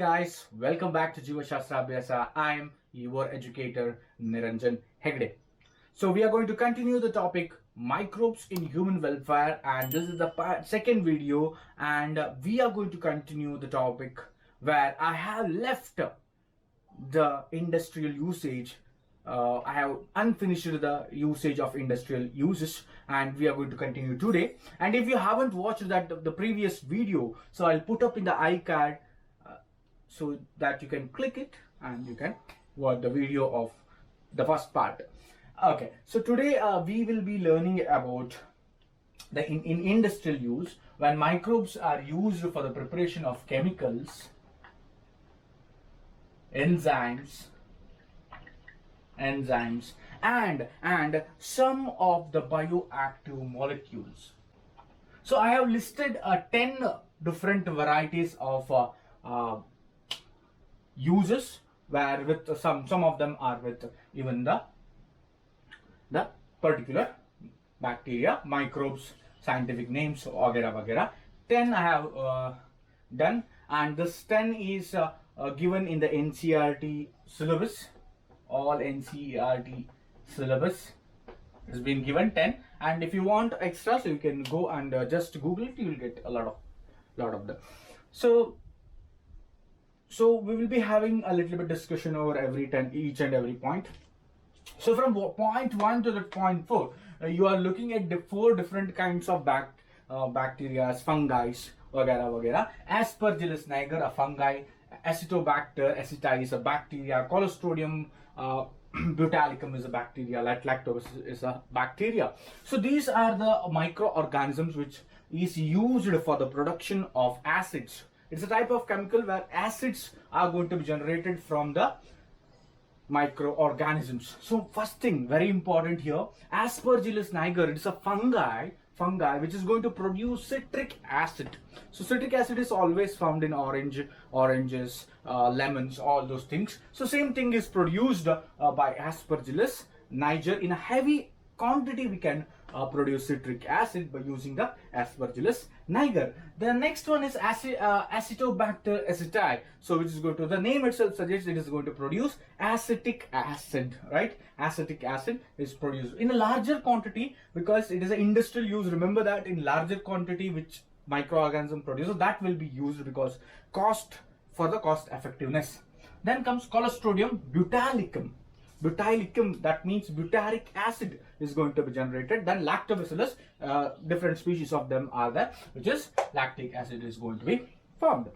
guys, welcome back to Jeevashastra. I am your educator Niranjan Hegde. So we are going to continue the topic microbes in human welfare, and this is the second video, and we are going to continue the topic where I have left the industrial usage. I have unfinished the usage of industrial uses, and we are going to continue today. And if you haven't watched the previous video, so I'll put up in the iCard so that you can click it and you can watch the video of the first part. Okay, so today we will be learning about the in industrial use when microbes are used for the preparation of chemicals, enzymes and some of the bioactive molecules. So I have listed 10 different varieties of uses, where with some of them are with even the particular bacteria, microbes, scientific names, वगैरह 10 I have done, and this 10 is given in the NCERT syllabus. All NCERT syllabus has been given 10, and if you want extra, so you can go and just Google it. You will get a lot of them. So we will be having a little bit discussion over each and every point. So from point 1 to the point 4, you are looking at the 4 different kinds of bacteria, fungi, वगैरह. Aspergillus niger, a fungi. Acetobacter acetitis, a bacteria. Clostridium botulism is a bacteria. Lactobacillus is a bacteria. So these are the microorganisms which is used for the production of acids. It's a type of chemical where acids are going to be generated from the microorganisms. So first thing, very important here, Aspergillus niger, it is a fungi which is going to produce citric acid. So citric acid is always found in oranges, lemons, all those things. So same thing is produced by Aspergillus niger. In a heavy quantity we can produce citric acid by using the Aspergillus niger. The next one is Acetobacter aceti. So which is going to, the name itself suggests it is going to produce acetic acid, right? Acetic acid is produced in a larger quantity because it is an industrial use. Remember that in larger quantity which microorganism produces, that will be used because cost effectiveness. Then comes Clostridium botulism. That means butyric acid is going to be generated. Then Lactobacillus, different species of them are there, which is lactic acid is going to be formed.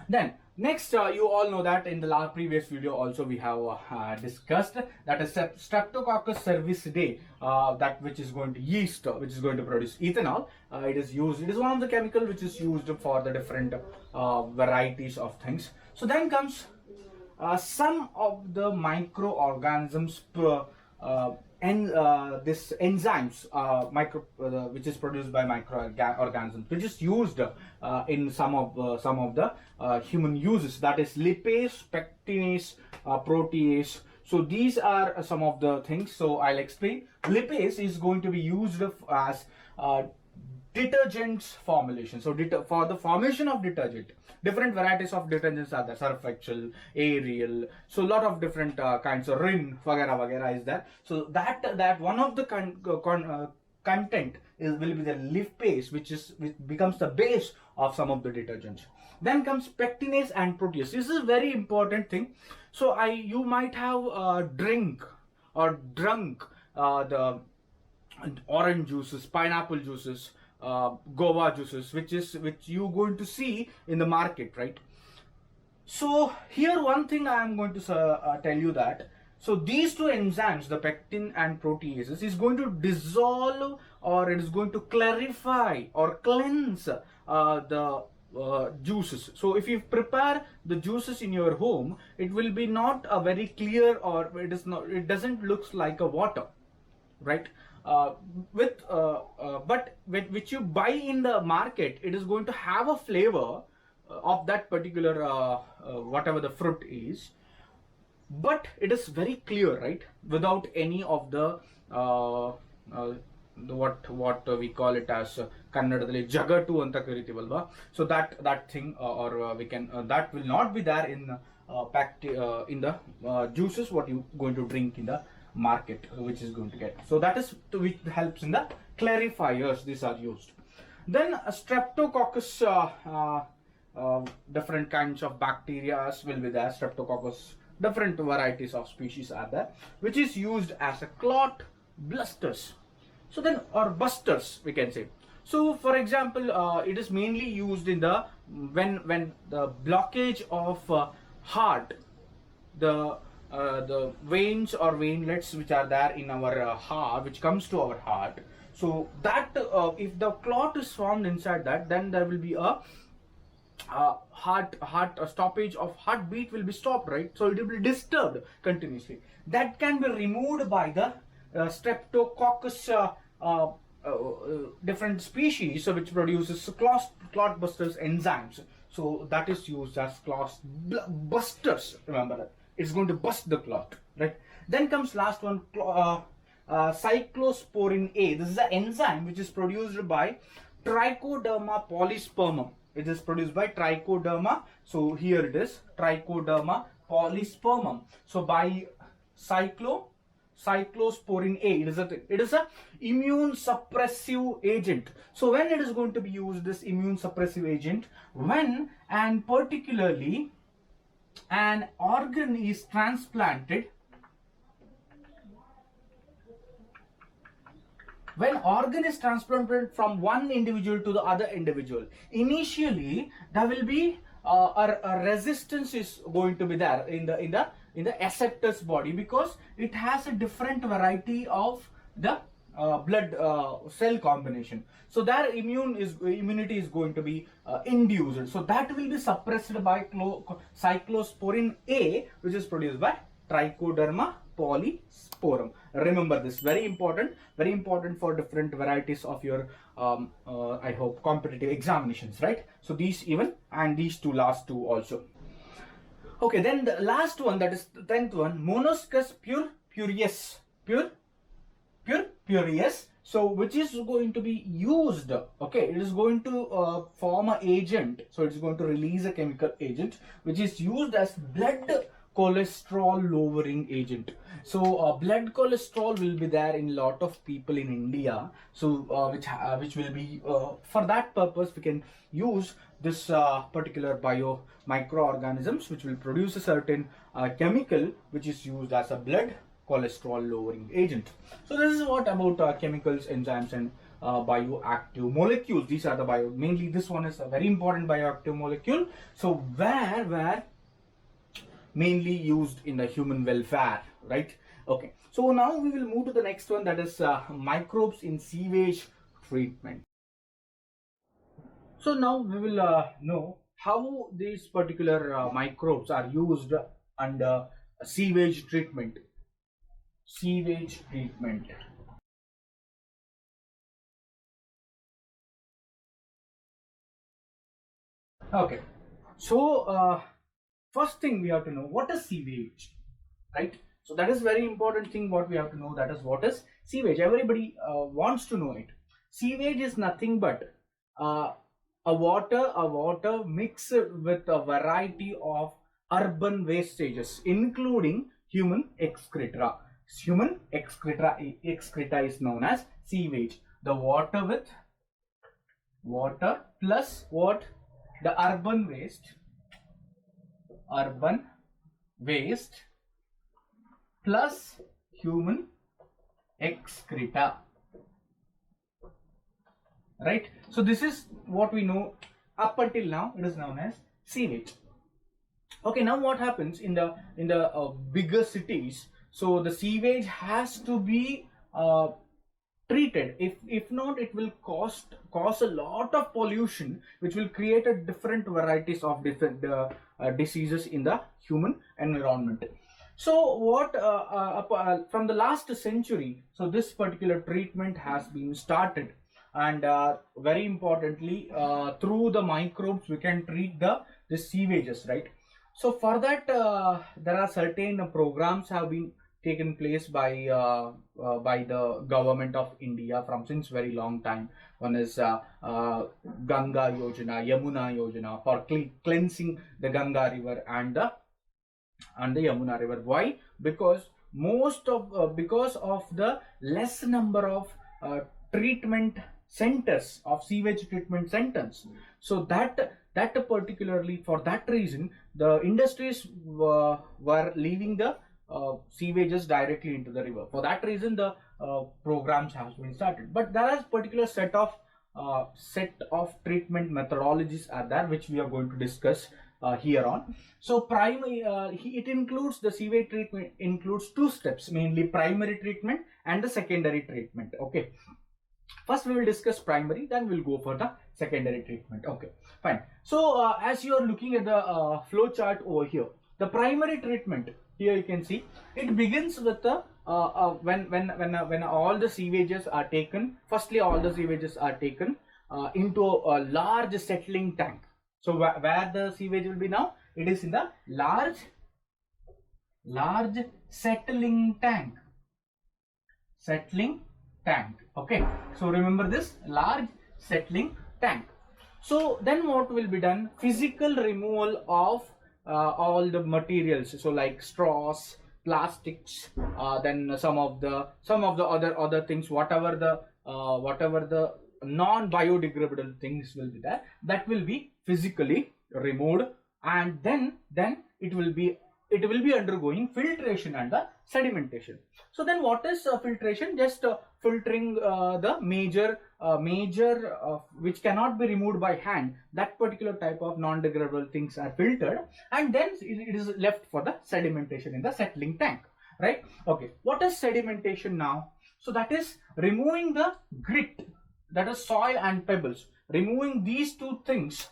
Then next, you all know that in the previous video also we have discussed that is Streptococcus cerevisidae, that which is going to yeast, which is going to produce ethanol. It is one of the chemical which is used for the different varieties of things. So then comes some of the microorganisms this enzymes which is produced by microorganisms, which is used in some of the human uses, that is lipase, pectinase, protease. So these are some of the things, so I'll explain. Lipase is going to be used as detergents formulation. So for the formation of detergent, different varieties of detergents are there, surf excel, Ariel, so a lot of different kinds of Rin, वगैरह is there. So that one of the content will be the lipase, which becomes the base of some of the detergents. Then comes pectinase and protease. This is a very important thing. So you might have drunk the orange juices, pineapple juices, guava juices, which you're going to see in the market, right? So here one thing I am going to tell you that, so these two enzymes, the pectin and proteases, is going to dissolve, or it is going to clarify or cleanse the juices. So if you prepare the juices in your home, it will be not a very clear, or it doesn't look like a water, right? But which you buy in the market, it is going to have a flavor of that particular whatever the fruit is, but it is very clear, right? Without any of the what we call it as kannadadalli jagatu anta karitivalva. So that thing or we can that will not be there in packed in the juices what you going to drink in the market, which is going to get. So that is which helps in the clarifiers. These are used. Then streptococcus, different kinds of bacteria will be there. Streptococcus, different varieties of species are there, which is used as a clot blusters. So then, or busters we can say. So for example, it is mainly used in the when the blockage of heart, the veins or veinlets which are there in our heart, which comes to our heart. So that if the clot is formed inside that, then there will be a stoppage of heartbeat will be stopped, right? So it will be disturbed continuously. That can be removed by the streptococcus different species, so which produces clot busters enzymes. So that is used as clot busters. Remember that it's going to bust the clot, right? Then comes last one, cyclosporin A. This is the enzyme which is produced by Trichoderma polyspermum. It is produced by Trichoderma. So here it is, Trichoderma polyspermum. So by cyclosporin A, it is a immune suppressive agent. So when it is going to be used, this immune suppressive agent, when and particularly an organ is transplanted, when organ is transplanted from one individual to the other individual, initially there will be a resistance is going to be there in the acceptor's body, because it has a different variety of the blood cell combination. So their immunity is going to be induced. So that will be suppressed by cyclosporin A, which is produced by Trichoderma polyspermum. Remember this, very important for different varieties of your I hope competitive examinations, right? So these even, and these last two also. Okay, then the last one, that is the 10th one, Monoscus purpureus. So which is going to be used, okay, it is going to form an agent. So it's going to release a chemical agent which is used as blood cholesterol lowering agent. So blood cholesterol will be there in a lot of people in India. So which will be for that purpose we can use this particular microorganisms which will produce a certain chemical which is used as a blood cholesterol lowering agent. So this is what about chemicals, enzymes, and bioactive molecules. These are the mainly this one is a very important bioactive molecule. So where mainly used in the human welfare, right? Okay, so now we will move to the next one, that is microbes in sewage treatment. So now we will know how these particular microbes are used under sewage treatment. Okay, so first thing we have to know what is sewage, right? So that is very important thing what we have to know, that is what is sewage. Everybody wants to know it. Sewage is nothing but a water mixed with a variety of urban wastages, including human excreta. Excreta is known as sewage. The water plus what? The urban waste plus human excreta, right? So this is what we know up until now. It is known as sewage. Okay, now what happens in the bigger cities? So the sewage has to be treated. If not, it will cause a lot of pollution, which will create a different varieties of different diseases in the human environment. So what from the last century, so this particular treatment has been started, and very importantly through the microbes we can treat the sewages, right? So for that there are certain programs have been taken place by the government of India from since very long time. One is Ganga Yojana, Yamuna Yojana for cleansing the Ganga river and the Yamuna river. Why? Because because of the less number of treatment centers of sewage treatment centers. So that particularly for that reason, the industries were leaving the sewages directly into the river. For that reason, the programs have been started. But there is particular set of treatment methodologies are there, which we are going to discuss here on. So primary, it includes the sewage treatment includes two steps, mainly primary treatment and the secondary treatment. Okay. First we will discuss primary, then we'll go for the secondary treatment. Okay, fine. So as you are looking at the flow chart over here, the primary treatment, here you can see it begins with the when all the sewages are taken. Firstly, all the sewages are taken into a large settling tank. So where the sewage will be now? It is in the large settling tank. Okay, so remember this, large settling tank. So then what will be done? Physical removal of all the materials, so like straws, plastics, then some of the other things, whatever the non-biodegradable things will be there, that will be physically removed, and then it will be undergoing filtration and the sedimentation. So then what is filtration? Just filtering the major which cannot be removed by hand. That particular type of non-degradable things are filtered, and then it is left for the sedimentation in the settling tank, right? Okay, what is sedimentation now? So that is removing the grit, that is soil and pebbles, removing these two things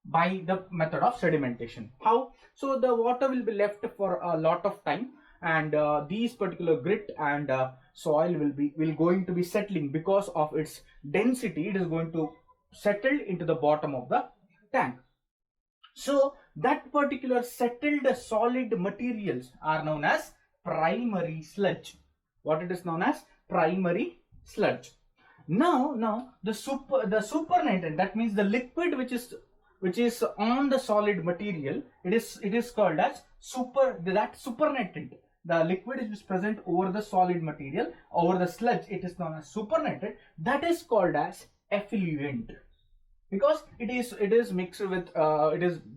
by the method of sedimentation. How? So the water will be left for a lot of time, and these particular grit and soil will going to be settling because of its density. It is going to settle into the bottom of the tank. So that particular settled solid materials are known as primary sludge. What it is known as? Primary sludge. Now the supernatant, that means the liquid which is on the solid material, it is called as supernatant. The liquid is present over the solid material, over the sludge, it is known as supernatant. That is called as effluent, because it is mixed with there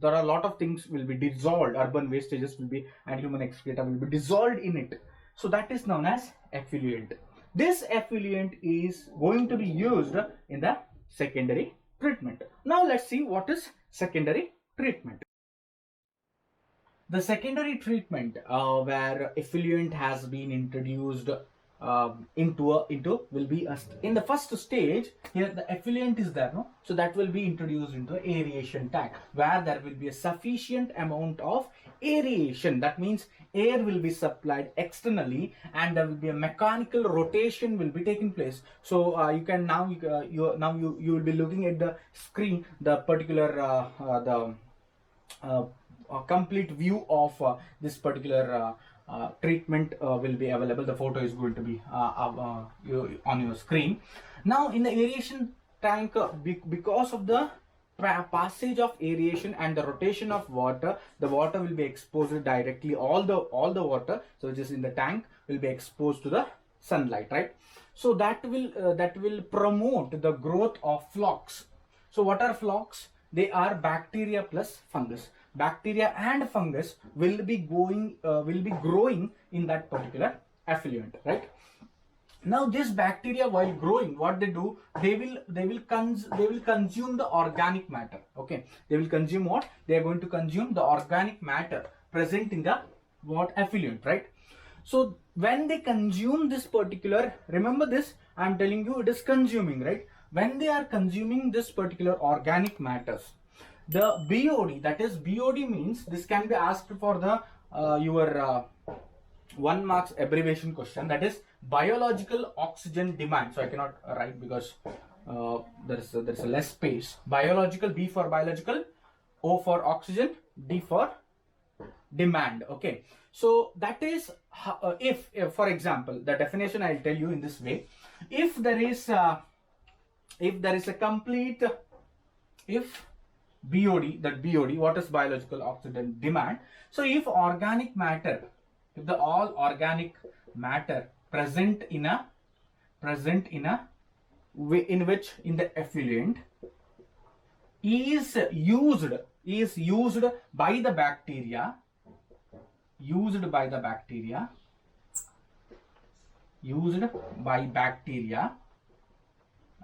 are a lot of things will be dissolved, urban wastages will be, and human excreta will be dissolved in it. So that is known as effluent. This effluent is going to be used in the secondary treatment. Now let's see what is secondary treatment. The secondary treatment where effluent has been introduced into will be in the first stage. Here the effluent is there, no? So that will be introduced into aeration tank, where there will be a sufficient amount of aeration. That means air will be supplied externally, and there will be a mechanical rotation will be taking place. So you can now you will be looking at the screen, the particular complete view of this particular treatment will be available. The photo is going to be on your screen. Now in the aeration tank, because of the passage of aeration and the rotation of water, the water will be exposed directly, all the water, so which is in the tank, will be exposed to the sunlight, right? So that will promote the growth of flocks. So what are flocks? They are bacteria plus fungus. Bacteria and fungus will be growing in that particular effluent, right? Now this bacteria, while growing, what they do, they will consume the organic matter. Okay, they will consume what? They are going to consume the organic matter present in the effluent, right? So when they consume this particular, remember this, I am telling you, it is consuming, right? When they are consuming this particular organic matters, the BOD, that is BOD means, this can be asked for the your 1 marks abbreviation question, that is biological oxygen demand. So I cannot write because there's a less space. Biological, B for biological, O for oxygen, D for demand. Okay, So that is if for example, the definition I'll tell you in this way. If there is a complete, if BOD, that BOD, what is biological oxygen demand? So if organic matter, if the all organic matter present in a way in which in the effluent is used by the bacteria,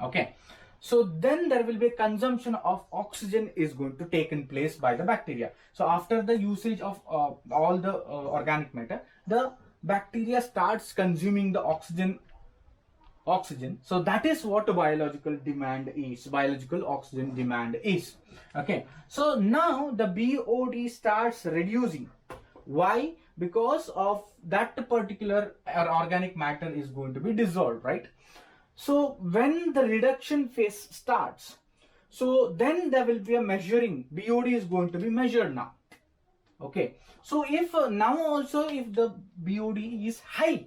okay, so then there will be a consumption of oxygen is going to take in place by the bacteria. So after the usage of all the organic matter, the bacteria starts consuming the oxygen. So that is what biological demand is. Biological oxygen demand is. Okay. So now the BOD starts reducing. Why? Because of that particular organic matter is going to be dissolved, right? So when the reduction phase starts, so then there will be a measuring. BOD is going to be measured now. Okay. So if now also if the BOD is high,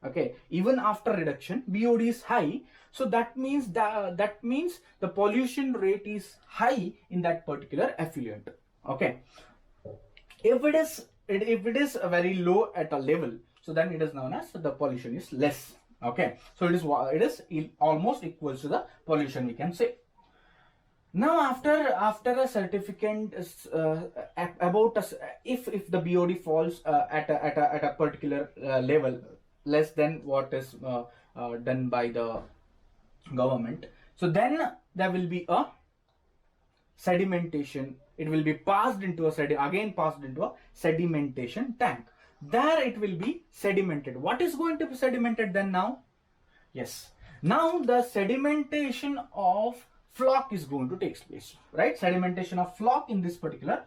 okay, even after reduction, BOD is high. So that means the pollution rate is high in that particular effluent. Okay. If it is very low at a level, so then it is known as the pollution is less. Okay. So it is almost equals to the pollution, we can say. Now after a certificate about if the BOD falls at a particular level less than what is done by the government, so then there will be a sedimentation. It will be passed into a sedimentation tank. There it will be sedimented. What is going to be sedimented then now? Yes, now the sedimentation of flock is going to take place, right? Sedimentation of flock in this particular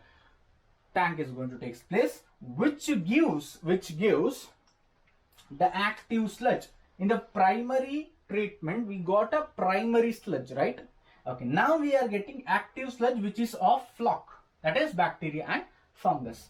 tank is going to take place, which gives the active sludge. In the primary treatment, we got a primary sludge, right? Okay, now we are getting active sludge, which is of flock, that is bacteria and fungus.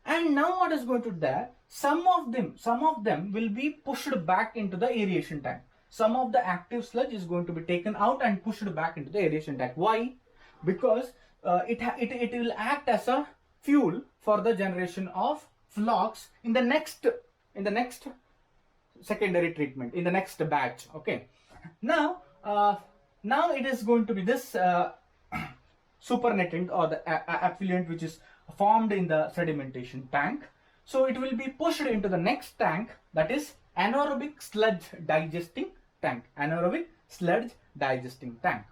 And now what is going to there? Some of them will be pushed back into the aeration tank. Some of the active sludge is going to be taken out and pushed back into the aeration tank. Why? Because it will act as a fuel for the generation of flocks in the next secondary treatment, in the next batch. Okay. Now it is going to be this supernattant or the effluent which is formed in the sedimentation tank. So it will be pushed into the next tank, that is anaerobic sludge digesting tank. Anaerobic sludge digesting tank.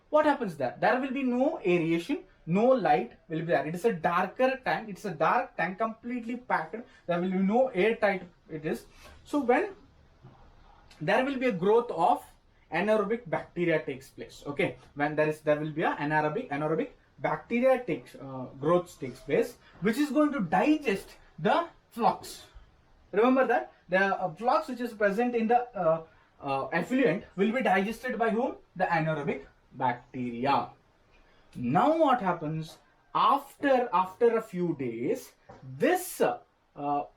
What happens there? There will be no aeration, no light will be there. It is a darker tank. It's a dark tank, completely packed. There will be no airtight. It is. So when there will be a growth of anaerobic bacteria takes place. Okay, when there will be a anaerobic bacteria growth takes place, which is going to digest the flux. Remember that the flux which is present in the effluent will be digested by whom? The anaerobic bacteria. Now what happens after a few days? This how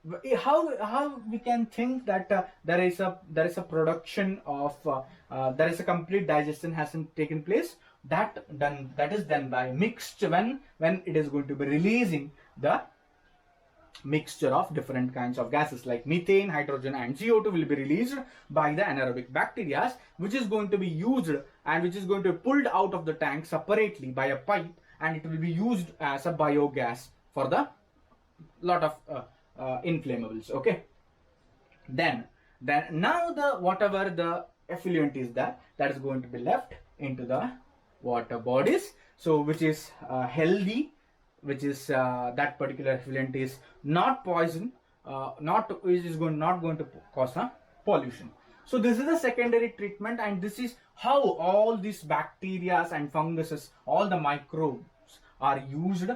we can think that there is a production of there is a complete digestion hasn't taken place. That is done by mixture, when it is going to be releasing the mixture of different kinds of gases like methane, hydrogen and CO2 will be released by the anaerobic bacteria, which is going to be used and which is going to be pulled out of the tank separately by a pipe, and it will be used as a biogas for the lot of inflammables. Okay, then now the whatever the effluent is that is going to be left into the water bodies, so which is healthy, which is that particular effluent is not poison, not going to cause a pollution. So this is the secondary treatment, and this is how all these bacteria and funguses, all the microbes are used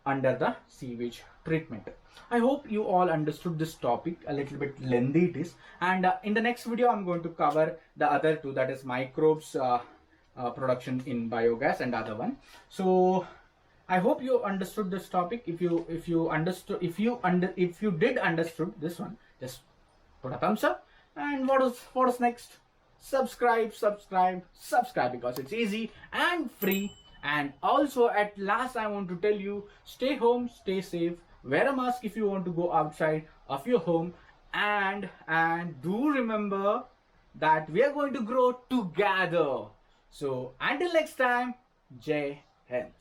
under the sewage treatment. I hope you all understood this topic. A little bit lengthy it is, and in the next video I'm going to cover the other two, that is microbes production in biogas and other one. So I hope you understood this topic. If you did understood this one, just put a thumbs up. And what is next? Subscribe because it's easy and free. And also, at last, I want to tell you: stay home, stay safe, wear a mask if you want to go outside of your home, and do remember that we are going to grow together. So until next time, Jai Hind.